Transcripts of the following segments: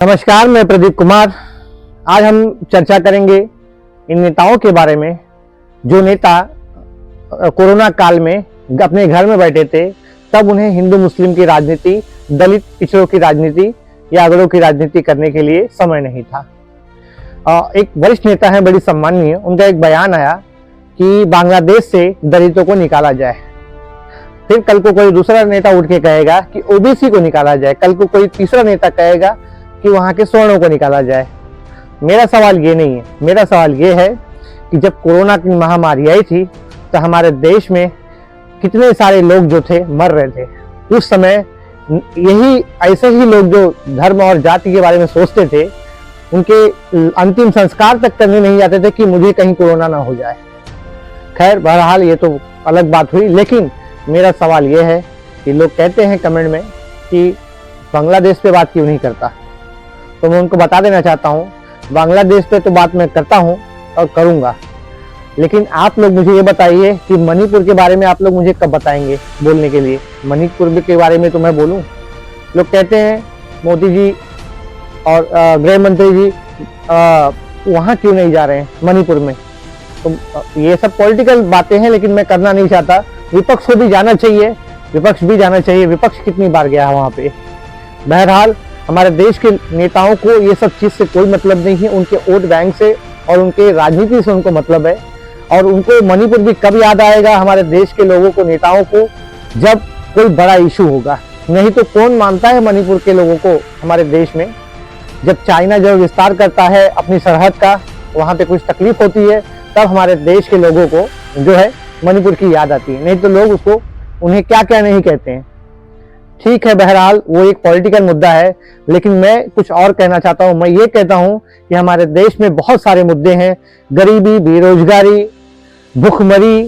नमस्कार, मैं प्रदीप कुमार। आज हम चर्चा करेंगे इन नेताओं के बारे में जो नेता कोरोना काल में अपने घर में बैठे थे, तब उन्हें हिंदू मुस्लिम की राजनीति, दलित पिछड़ों की राजनीति या अगड़ों की राजनीति करने के लिए समय नहीं था। एक वरिष्ठ नेता है, बड़ी सम्माननीय, उनका एक बयान आया कि बांग्लादेश से दलितों को निकाला जाए। फिर कल को कोई दूसरा नेता उठ के कहेगा कि ओबीसी को निकाला जाए, कल को कोई तीसरा नेता कहेगा कि वहां के स्वर्णों को निकाला जाए। मेरा सवाल ये नहीं है, मेरा सवाल ये है कि जब कोरोना की महामारी आई थी तो हमारे देश में कितने सारे लोग जो थे मर रहे थे। उस समय यही ऐसे ही लोग जो धर्म और जाति के बारे में सोचते थे, उनके अंतिम संस्कार तक करने नहीं जाते थे कि मुझे कहीं कोरोना ना हो जाए। खैर, बहरहाल ये तो अलग बात हुई, लेकिन मेरा सवाल ये है कि लोग कहते हैं कमेंट में कि बांग्लादेश पे बात क्यों नहीं करता, तो मैं उनको बता देना चाहता हूँ, बांग्लादेश पे तो बात मैं करता हूँ और करूँगा, लेकिन आप लोग मुझे ये बताइए कि मणिपुर के बारे में आप लोग मुझे कब बताएंगे बोलने के लिए। मणिपुर के बारे में तो मैं बोलूँ। लोग कहते हैं मोदी जी और गृह मंत्री जी वहाँ क्यों नहीं जा रहे हैं मणिपुर में, तो ये सब पॉलिटिकल बातें हैं, लेकिन मैं करना नहीं चाहता। विपक्ष को भी जाना चाहिए, विपक्ष भी जाना चाहिए। विपक्ष कितनी बार गया है वहाँ पे। बहरहाल हमारे देश के नेताओं को ये सब चीज़ से कोई मतलब नहीं है, उनके वोट बैंक से और उनके राजनीति से उनको मतलब है। और उनको मणिपुर भी कब याद आएगा हमारे देश के लोगों को, नेताओं को, जब कोई बड़ा इशू होगा। नहीं तो कौन मानता है मणिपुर के लोगों को हमारे देश में। जब चाइना जब विस्तार करता है अपनी सरहद का, वहाँ पे कुछ तकलीफ होती है, तब हमारे देश के लोगों को जो है मणिपुर की याद आती है। नहीं तो लोग उसको उन्हें क्या क्या नहीं कहते हैं। ठीक है, बहरहाल वो एक पॉलिटिकल मुद्दा है, लेकिन मैं कुछ और कहना चाहता हूँ। मैं ये कहता हूँ कि हमारे देश में बहुत सारे मुद्दे हैं। गरीबी, बेरोजगारी, भूखमरी,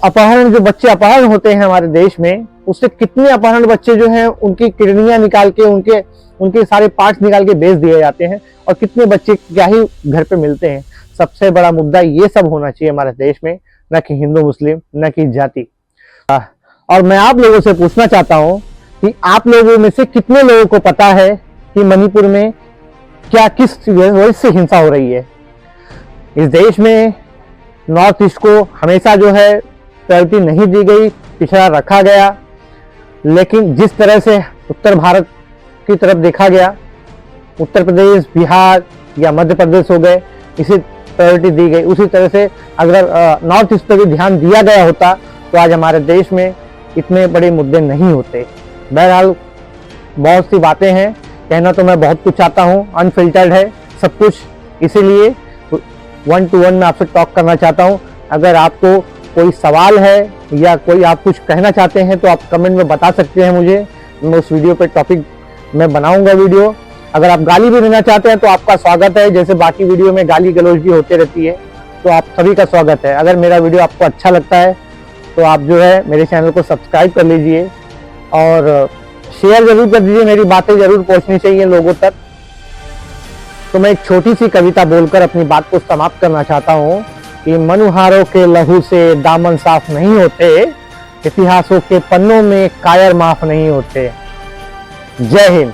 अपहरण, जो बच्चे अपहरण होते हैं हमारे देश में, उससे कितने अपहरण बच्चे जो हैं उनकी किडनियां निकाल के, उनके सारे पार्ट्स निकाल के बेच दिए जाते हैं, और कितने बच्चे क्या ही घर पे मिलते हैं। सबसे बड़ा मुद्दा ये सब होना चाहिए हमारे देश में, न कि हिंदू मुस्लिम, न कि जाति। और मैं आप लोगों से पूछना चाहता हूँ कि आप लोगों में से कितने लोगों को पता है कि मणिपुर में क्या किस वजह से हिंसा हो रही है। इस देश में नॉर्थ ईस्ट को हमेशा जो है प्रायोरिटी नहीं दी गई, पिछड़ा रखा गया, लेकिन जिस तरह से उत्तर भारत की तरफ देखा गया, उत्तर प्रदेश, बिहार या मध्य प्रदेश हो गए, इसे प्रायोरिटी दी गई। उसी तरह से अगर नॉर्थ ईस्ट पर भी ध्यान दिया गया होता तो आज हमारे देश में इतने बड़े मुद्दे नहीं होते। बहरहाल बहुत सी बातें हैं, कहना तो मैं बहुत कुछ चाहता हूँ, अनफिल्टर्ड है सब कुछ, इसीलिए 1 to 1 में आपसे टॉक करना चाहता हूँ। अगर आपको कोई सवाल है या कोई आप कुछ कहना चाहते हैं तो आप कमेंट में बता सकते हैं मुझे। मैं उस वीडियो पे टॉपिक में बनाऊंगा वीडियो। अगर आप गाली भी देना चाहते हैं तो आपका स्वागत है, जैसे बाकी वीडियो में गाली गलौज भी होते रहती है, तो आप सभी का स्वागत है। अगर मेरा वीडियो आपको अच्छा लगता है तो आप जो है मेरे चैनल को सब्सक्राइब कर लीजिए और शेयर जरूर कर दीजिए, मेरी बातें जरूर पहुंचनी चाहिए लोगों तक। तो मैं एक छोटी सी कविता बोलकर अपनी बात को समाप्त करना चाहता हूँ कि मनुहारों के लहू से दामन साफ नहीं होते, इतिहासों के पन्नों में कायर माफ नहीं होते। जय हिंद।